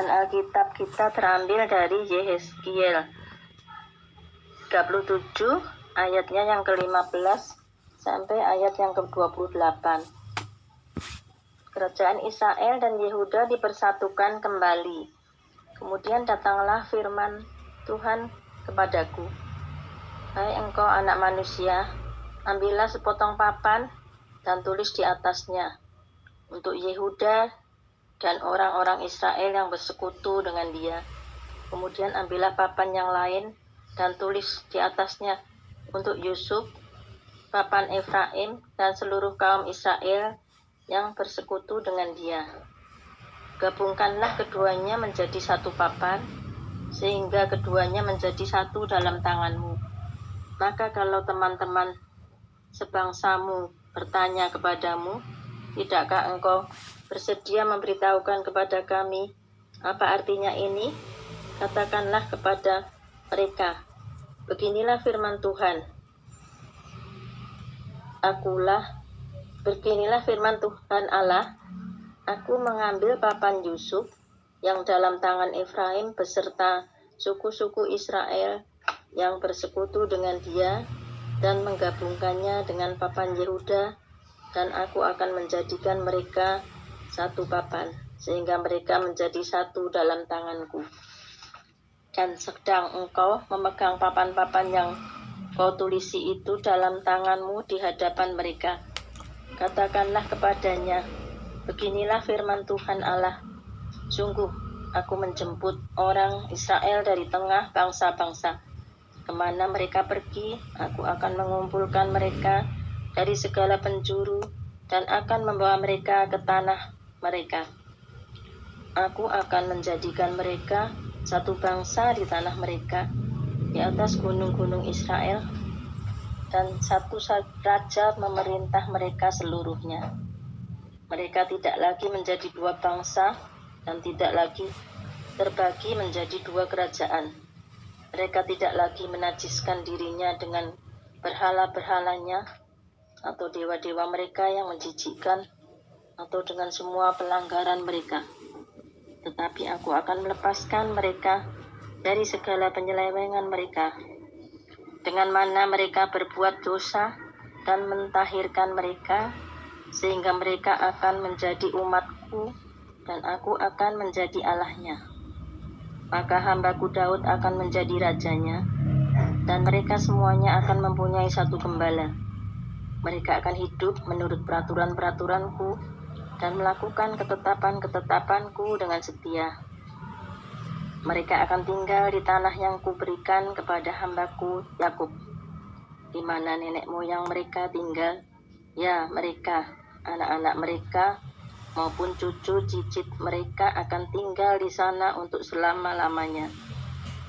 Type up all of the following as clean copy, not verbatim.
Bacaan Alkitab kita terambil dari Yehezkiel 37 ayatnya yang ke-15 sampai ayat yang ke-28. Kerajaan Israel dan Yehuda dipersatukan kembali. Kemudian datanglah firman Tuhan kepadaku. Hai engkau anak manusia, ambillah sepotong papan dan tulis di atasnya untuk Yehuda dan orang-orang Israel yang bersekutu dengan dia. Kemudian ambillah papan yang lain dan tulis di atasnya untuk Yusuf, papan Efraim, dan seluruh kaum Israel yang bersekutu dengan dia. Gabungkanlah keduanya menjadi satu papan, sehingga keduanya menjadi satu dalam tanganmu. Maka kalau teman-teman sebangsamu bertanya kepadamu, tidakkah engkau bersedia memberitahukan kepada kami apa artinya ini? Katakanlah kepada mereka, beginilah firman Tuhan. Beginilah firman Tuhan Allah, aku mengambil papan Yusuf yang dalam tangan Efraim beserta suku-suku Israel yang bersekutu dengan dia dan menggabungkannya dengan papan Yehuda, dan aku akan menjadikan mereka satu papan, sehingga mereka menjadi satu dalam tanganku. Dan sedang engkau memegang papan-papan yang kau tulisi itu dalam tanganmu di hadapan mereka, katakanlah kepadanya, beginilah firman Tuhan Allah, sungguh aku menjemput orang Israel dari tengah bangsa-bangsa. Kemana mereka pergi, aku akan mengumpulkan mereka dari segala penjuru dan akan membawa mereka ke tanah mereka. Aku akan menjadikan mereka satu bangsa di tanah mereka, di atas gunung-gunung Israel, dan satu raja memerintah mereka seluruhnya. Mereka tidak lagi menjadi dua bangsa dan tidak lagi terbagi menjadi dua kerajaan. Mereka tidak lagi menajiskan dirinya dengan berhala-berhalanya atau dewa-dewa mereka yang menjijikkan atau dengan semua pelanggaran mereka. Tetapi aku akan melepaskan mereka dari segala penyelewengan mereka, dengan mana mereka berbuat dosa dan mentahirkan mereka, sehingga mereka akan menjadi umatku dan aku akan menjadi Allahnya. Maka hambaku Daud akan menjadi rajanya, dan mereka semuanya akan mempunyai satu gembala. Mereka akan hidup menurut peraturan-peraturanku dan melakukan ketetapan-ketetapanku dengan setia. Mereka akan tinggal di tanah yang kuberikan kepada hambaku Yakub, di mana nenek moyang mereka tinggal, ya mereka, anak-anak mereka, maupun cucu cicit mereka akan tinggal di sana untuk selama-lamanya.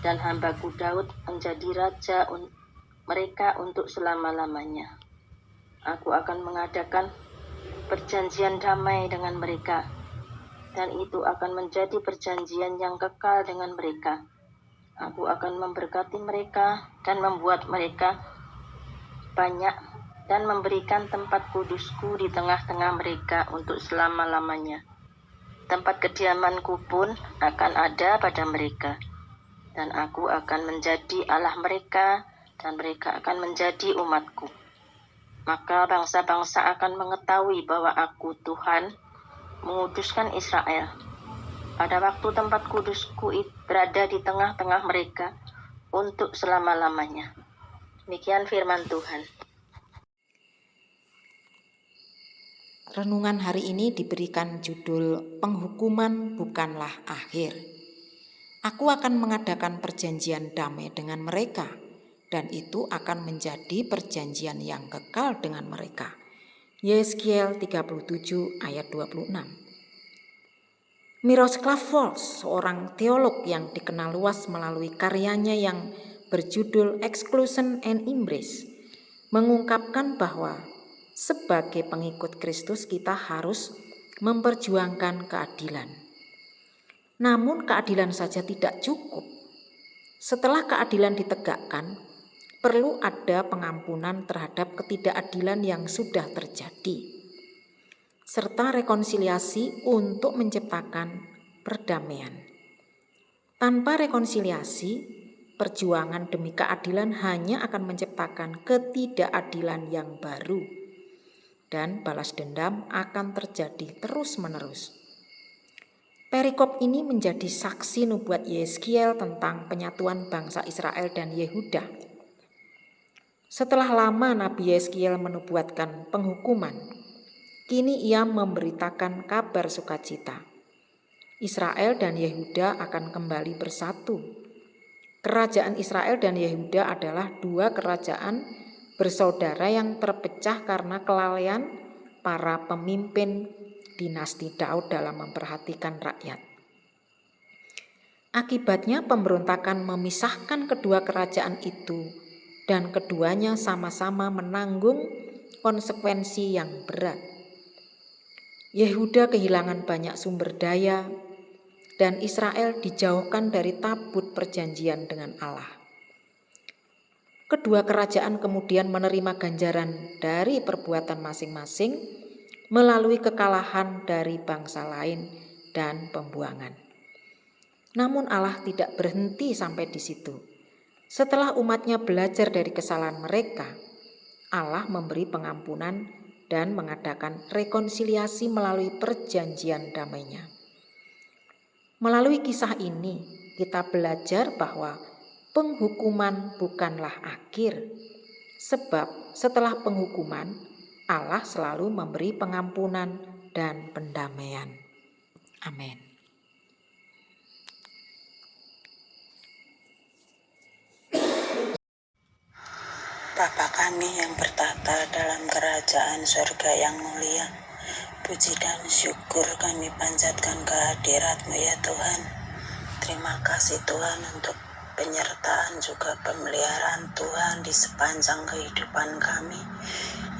Dan hambaku Daud menjadi raja mereka untuk selama-lamanya. Aku akan mengadakan perjanjian damai dengan mereka, dan itu akan menjadi perjanjian yang kekal dengan mereka. Aku akan memberkati mereka dan membuat mereka banyak, dan memberikan tempat kudusku di tengah-tengah mereka untuk selama-lamanya. Tempat kediamanku pun akan ada pada mereka, dan aku akan menjadi Allah mereka, dan mereka akan menjadi umatku. Maka bangsa-bangsa akan mengetahui bahwa aku Tuhan menguduskan Israel pada waktu tempat kudusku berada di tengah-tengah mereka untuk selama-lamanya. Demikian firman Tuhan. Renungan hari ini diberikan judul Penghukuman Bukanlah Akhir. Aku akan mengadakan perjanjian damai dengan mereka, dan itu akan menjadi perjanjian yang kekal dengan mereka. Yehezkiel 37 ayat 26. Miroslav Volf, seorang teolog yang dikenal luas melalui karyanya yang berjudul Exclusion and Embrace, mengungkapkan bahwa sebagai pengikut Kristus kita harus memperjuangkan keadilan. Namun keadilan saja tidak cukup. Setelah keadilan ditegakkan, perlu ada pengampunan terhadap ketidakadilan yang sudah terjadi, serta rekonsiliasi untuk menciptakan perdamaian. Tanpa rekonsiliasi, perjuangan demi keadilan hanya akan menciptakan ketidakadilan yang baru, dan balas dendam akan terjadi terus-menerus. Perikop ini menjadi saksi nubuat Yeskiel tentang penyatuan bangsa Israel dan Yehuda. Setelah lama Nabi Yeskiel menubuatkan penghukuman, kini ia memberitakan kabar sukacita. Israel dan Yehuda akan kembali bersatu. Kerajaan Israel dan Yehuda adalah dua kerajaan bersaudara yang terpecah karena kelalaian para pemimpin dinasti Daud dalam memperhatikan rakyat. Akibatnya pemberontakan memisahkan kedua kerajaan itu, dan keduanya sama-sama menanggung konsekuensi yang berat. Yehuda kehilangan banyak sumber daya, dan Israel dijauhkan dari tabut perjanjian dengan Allah. Kedua kerajaan kemudian menerima ganjaran dari perbuatan masing-masing melalui kekalahan dari bangsa lain dan pembuangan. Namun Allah tidak berhenti sampai di situ. Setelah umatnya belajar dari kesalahan mereka, Allah memberi pengampunan dan mengadakan rekonsiliasi melalui perjanjian damainya. Melalui kisah ini, kita belajar bahwa penghukuman bukanlah akhir, sebab setelah penghukuman, Allah selalu memberi pengampunan dan pendamaian. Amin. Bapa kami yang bertata dalam kerajaan surga yang mulia, puji dan syukur kami panjatkan kehadirat-Mu ya Tuhan. Terima kasih Tuhan untuk penyertaan juga pemeliharaan Tuhan di sepanjang kehidupan kami.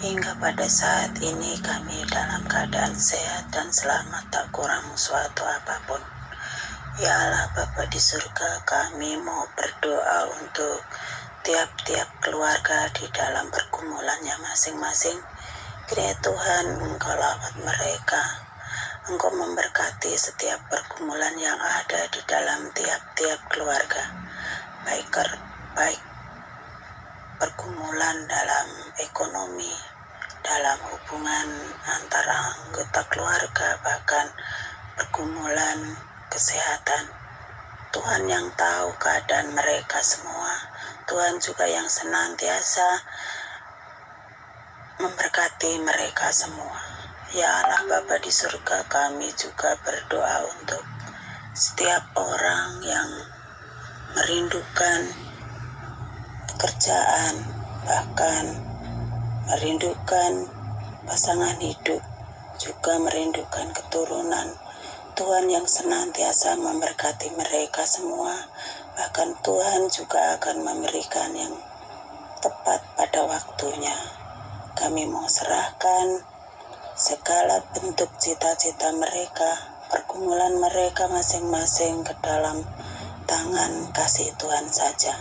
Hingga pada saat ini kami dalam keadaan sehat dan selamat, tak kurang suatu apapun. Ya Allah Bapa di surga, kami mau berdoa untuk tiap-tiap keluarga di dalam pergumulannya masing-masing. Kiranya Tuhan Engkau lawat mereka, Engkau memberkati setiap pergumulan yang ada di dalam tiap-tiap keluarga, baik pergumulan dalam ekonomi, dalam hubungan antara anggota keluarga, bahkan pergumulan kesehatan. Tuhan yang tahu keadaan mereka semua. Tuhan juga yang senantiasa memberkati mereka semua. Ya Allah Bapa di surga, kami juga berdoa untuk setiap orang yang merindukan pekerjaan, bahkan merindukan pasangan hidup, juga merindukan keturunan. Tuhan yang senantiasa memberkati mereka semua, bahkan Tuhan juga akan memberikan yang tepat pada waktunya. Kami mau serahkan segala bentuk cita-cita mereka, pergumulan mereka masing-masing ke dalam tangan kasih Tuhan saja.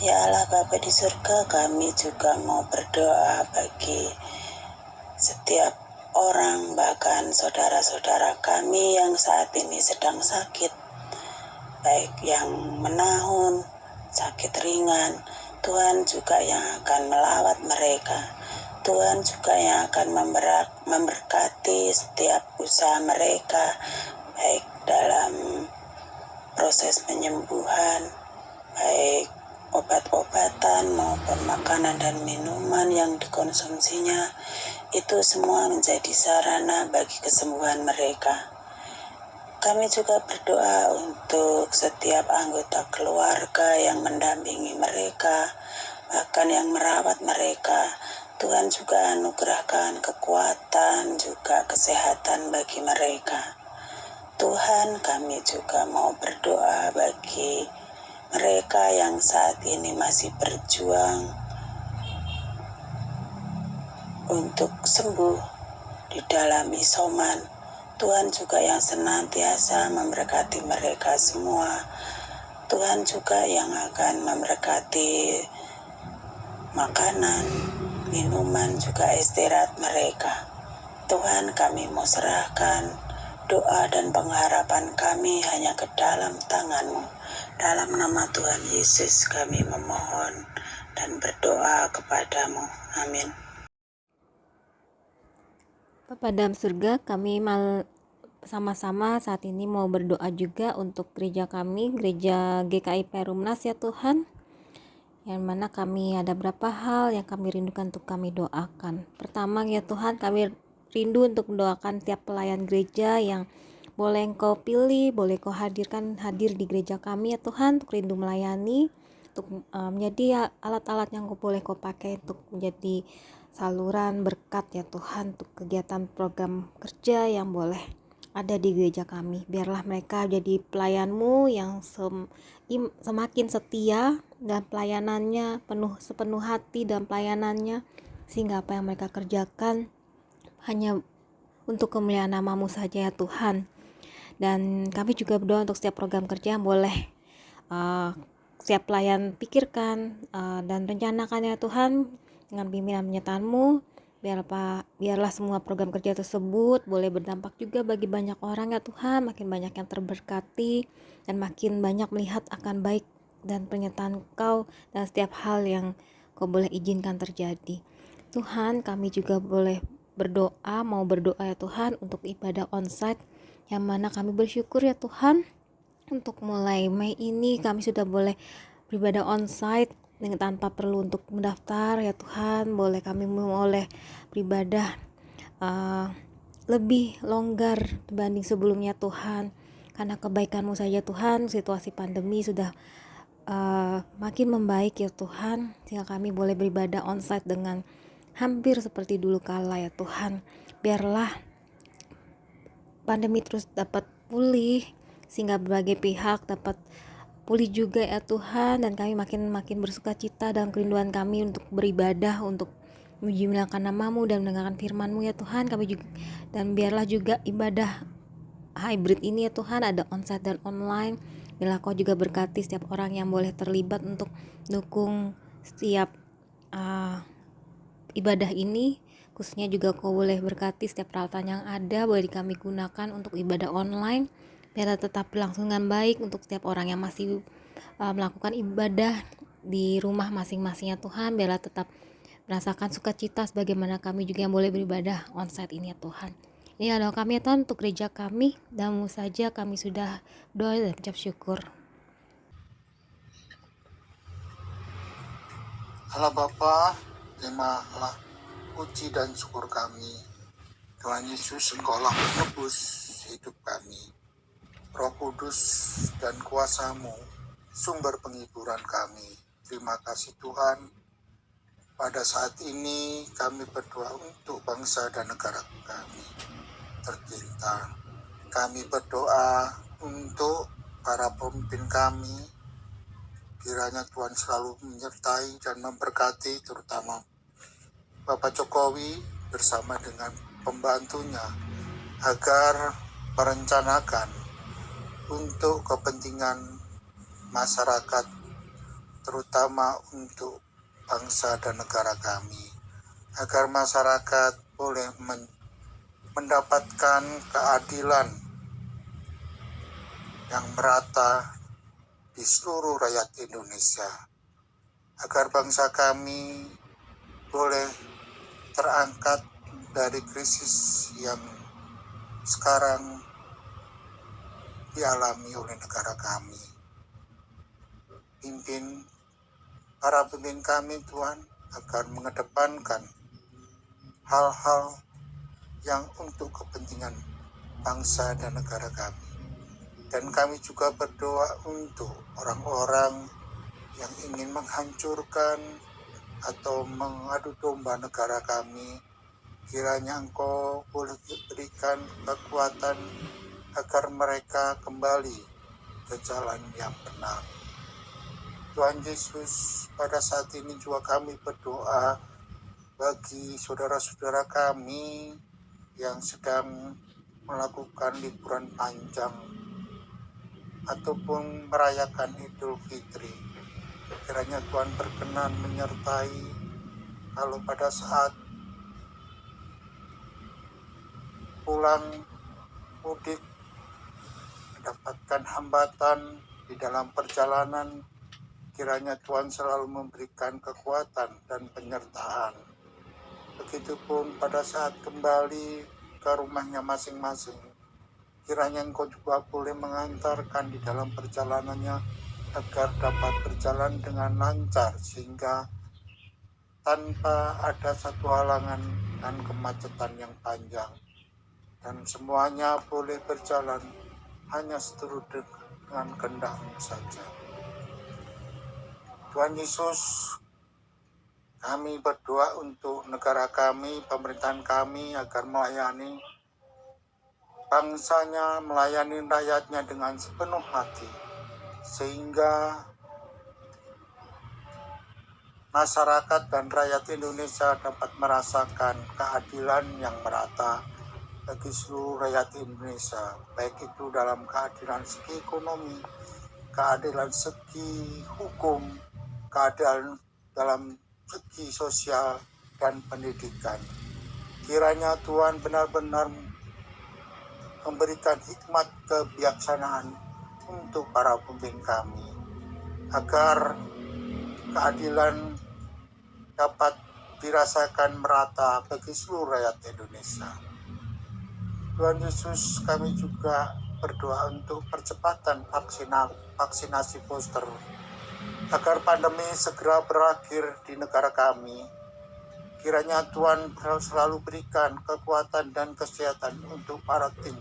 Ya Allah Bapa di surga, kami juga mau berdoa bagi setiap orang, bahkan saudara-saudara kami yang saat ini sedang sakit, baik yang menahun, sakit ringan. Tuhan juga yang akan melawat mereka. Tuhan juga yang akan memberkati setiap usaha mereka, baik dalam proses penyembuhan, baik obat-obatan maupun makanan dan minuman yang dikonsumsinya. Itu semua menjadi sarana bagi kesembuhan mereka. Kami juga berdoa untuk setiap anggota keluarga yang mendampingi mereka, bahkan yang merawat mereka. Tuhan juga anugerahkan kekuatan, juga kesehatan bagi mereka. Tuhan, kami juga mau berdoa bagi mereka yang saat ini masih berjuang untuk sembuh di dalam isoman. Tuhan juga yang senantiasa memberkati mereka semua. Tuhan juga yang akan memberkati makanan, minuman, juga istirahat mereka. Tuhan, kami mau serahkan doa dan pengharapan kami hanya ke dalam tangan-Mu. Dalam nama Tuhan Yesus kami memohon dan berdoa kepadamu. Amin. Bapa dalam surga, kami sama-sama saat ini mau berdoa juga untuk gereja kami, gereja GKI Perumnas ya Tuhan, yang mana kami ada beberapa hal yang kami rindukan untuk kami doakan. Pertama ya Tuhan, kami rindu untuk mendoakan tiap pelayan gereja yang boleh Engkau pilih, boleh Kau hadir di gereja kami ya Tuhan, untuk rindu melayani, untuk menjadi alat-alat yang boleh Kau pakai untuk menjadi saluran berkat ya Tuhan, untuk kegiatan program kerja yang boleh ada di gereja kami. Biarlah mereka jadi pelayan-Mu yang semakin setia dan pelayanannya sepenuh hati dan pelayanannya, sehingga apa yang mereka kerjakan hanya untuk kemuliaan nama-Mu saja ya Tuhan. Dan kami juga berdoa untuk setiap program kerja yang boleh setiap pelayan pikirkan dan rencanakan ya Tuhan, dengan pimpinan penyertaan-Mu. Biarlah semua program kerja tersebut boleh berdampak juga bagi banyak orang ya Tuhan, makin banyak yang terberkati dan makin banyak melihat akan baik dan penyertaan Kau dan setiap hal yang Kau boleh izinkan terjadi. Tuhan, kami juga boleh mau berdoa ya Tuhan untuk ibadah onsite, yang mana kami bersyukur ya Tuhan, untuk mulai Mei ini kami sudah boleh beribadah onsite dengan tanpa perlu untuk mendaftar ya Tuhan. Kami boleh beribadah lebih longgar dibanding sebelumnya Tuhan, karena kebaikan-Mu saja Tuhan. Situasi pandemi sudah makin membaik ya Tuhan, sehingga kami boleh beribadah onsite dengan hampir seperti dulu kala ya Tuhan. Biarlah pandemi terus dapat pulih, sehingga berbagai pihak dapat pulih juga ya Tuhan, dan kami makin bersuka cita dalam kerinduan kami untuk beribadah, untuk memuji-muliakan nama-Mu dan mendengarkan firman-Mu ya Tuhan. Kami juga, dan biarlah juga ibadah hybrid ini ya Tuhan, ada onsite dan online. Biarlah Kau juga berkati setiap orang yang boleh terlibat untuk dukung setiap ibadah ini. Khususnya juga Kau boleh berkati setiap peralatan yang ada boleh kami gunakan untuk ibadah online, biar tetap berlangsung dengan baik untuk setiap orang yang masih melakukan ibadah di rumah masing-masingnya Tuhan. Biarlah tetap merasakan sukacita sebagaimana kami juga yang boleh beribadah onsite ini ya Tuhan. Ini adalah kami ya Tuhan, untuk gereja kami, dan-Mu saja kami sudah doa dan ucap syukur. Allah Bapa, terimalah puji dan syukur kami. Tuhan Yesus, Engkaulah penebus hidup kami. Roh Kudus dan kuasa-Mu, sumber penghiburan kami. Terima kasih Tuhan. Pada saat ini kami berdoa untuk bangsa dan negara kami tercinta. Kami berdoa untuk para pemimpin kami. Kiranya Tuhan selalu menyertai dan memberkati, terutama Bapak Jokowi bersama dengan pembantunya, agar merencanakan untuk kepentingan masyarakat, terutama untuk bangsa dan negara kami, agar masyarakat boleh mendapatkan keadilan yang merata di seluruh rakyat Indonesia, agar bangsa kami boleh terangkat dari krisis yang sekarang dialami oleh negara kami. Para pemimpin kami Tuhan, agar mengedepankan hal-hal yang untuk kepentingan bangsa dan negara kami. Dan kami juga berdoa untuk orang-orang yang ingin menghancurkan atau mengadu domba negara kami. Kiranya Engkau boleh berikan kekuatan agar mereka kembali ke jalan yang benar. Tuhan Yesus, pada saat ini juga kami berdoa bagi saudara-saudara kami yang sedang melakukan liburan panjang ataupun merayakan Idul Fitri. Kiranya Tuhan berkenan menyertai kalau pada saat pulang mudik mendapatkan hambatan di dalam perjalanan. Kiranya Tuhan selalu memberikan kekuatan dan penyertaan. Begitupun pada saat kembali ke rumahnya masing-masing. Kiranya Engkau juga boleh mengantarkan di dalam perjalanannya agar dapat berjalan dengan lancar sehingga tanpa ada satu halangan dan kemacetan yang panjang. Dan semuanya boleh berjalan hanya seturut dengan kehendak-Mu saja. Tuhan Yesus, kami berdoa untuk negara kami, pemerintahan kami agar melayani bangsanya, melayani rakyatnya dengan sepenuh hati. Sehingga masyarakat dan rakyat Indonesia dapat merasakan keadilan yang merata bagi seluruh rakyat Indonesia. Baik itu dalam keadilan segi ekonomi, keadilan segi hukum, keadilan dalam segi sosial dan pendidikan. Kiranya Tuhan benar-benar memberikan hikmat kebijaksanaan untuk para pemimpin kami, agar keadilan dapat dirasakan merata bagi seluruh rakyat Indonesia. Tuhan Yesus, kami juga berdoa untuk percepatan vaksinasi booster, agar pandemi segera berakhir di negara kami. Kiranya Tuhan selalu berikan kekuatan dan kesehatan untuk para tim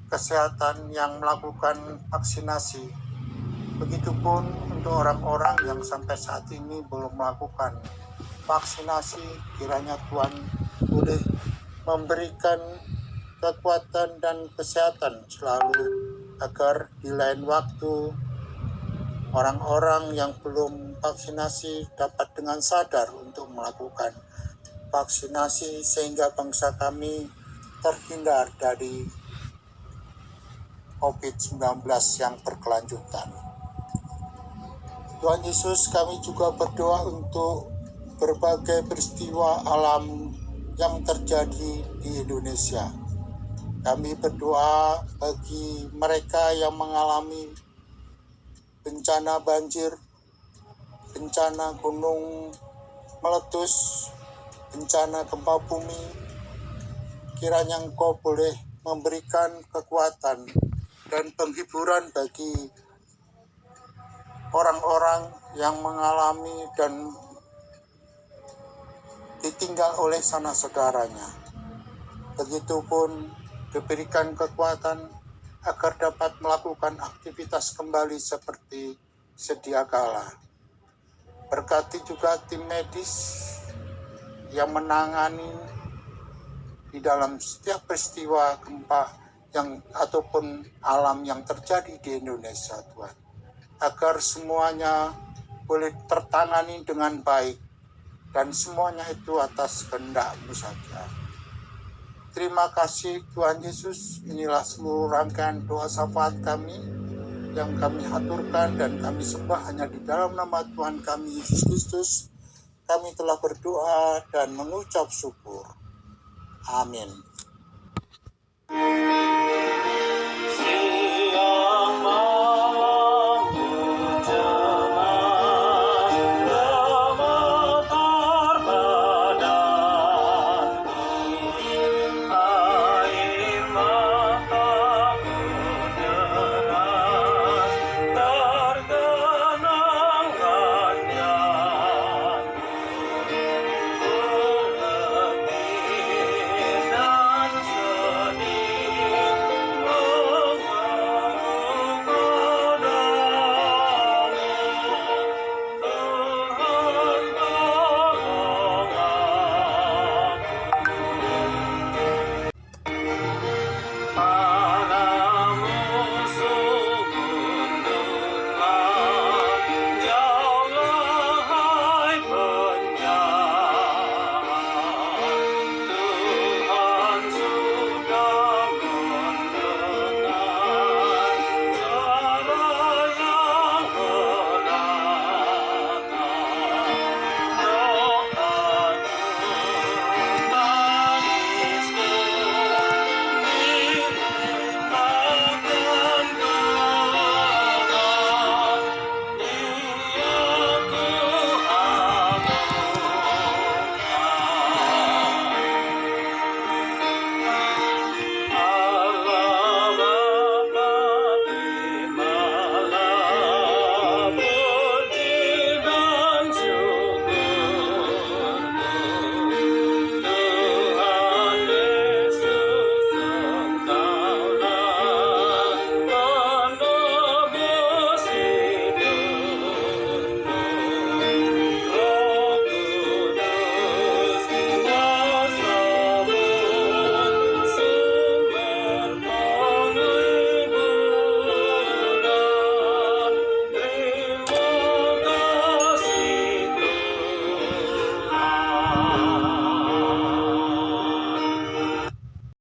kesehatan yang melakukan vaksinasi. Begitupun untuk orang-orang yang sampai saat ini belum melakukan vaksinasi, kiranya Tuhan boleh memberikan kekuatan dan kesehatan selalu agar di lain waktu orang-orang yang belum vaksinasi dapat dengan sadar untuk melakukan vaksinasi sehingga bangsa kami terhindar dari COVID-19 yang berkelanjutan. Tuhan Yesus, kami juga berdoa untuk berbagai peristiwa alam yang terjadi di Indonesia. Kami berdoa bagi mereka yang mengalami bencana banjir, bencana gunung meletus, bencana gempa bumi. Kiranya Engkau boleh memberikan kekuatan dan penghiburan bagi orang-orang yang mengalami dan ditinggal oleh sanak saudaranya. Begitupun diberikan kekuatan agar dapat melakukan aktivitas kembali seperti sedia kala. Berkati juga tim medis yang menangani di dalam setiap peristiwa gempa ataupun alam yang terjadi di Indonesia, Tuhan, agar semuanya boleh tertangani dengan baik dan semuanya itu atas kehendak-Mu saja. Terima kasih Tuhan Yesus. Inilah seluruh rangkaian doa syafaat kami yang kami aturkan dan kami sembah hanya di dalam nama Tuhan kami Yesus Kristus. Kami telah berdoa dan mengucap syukur. Amin.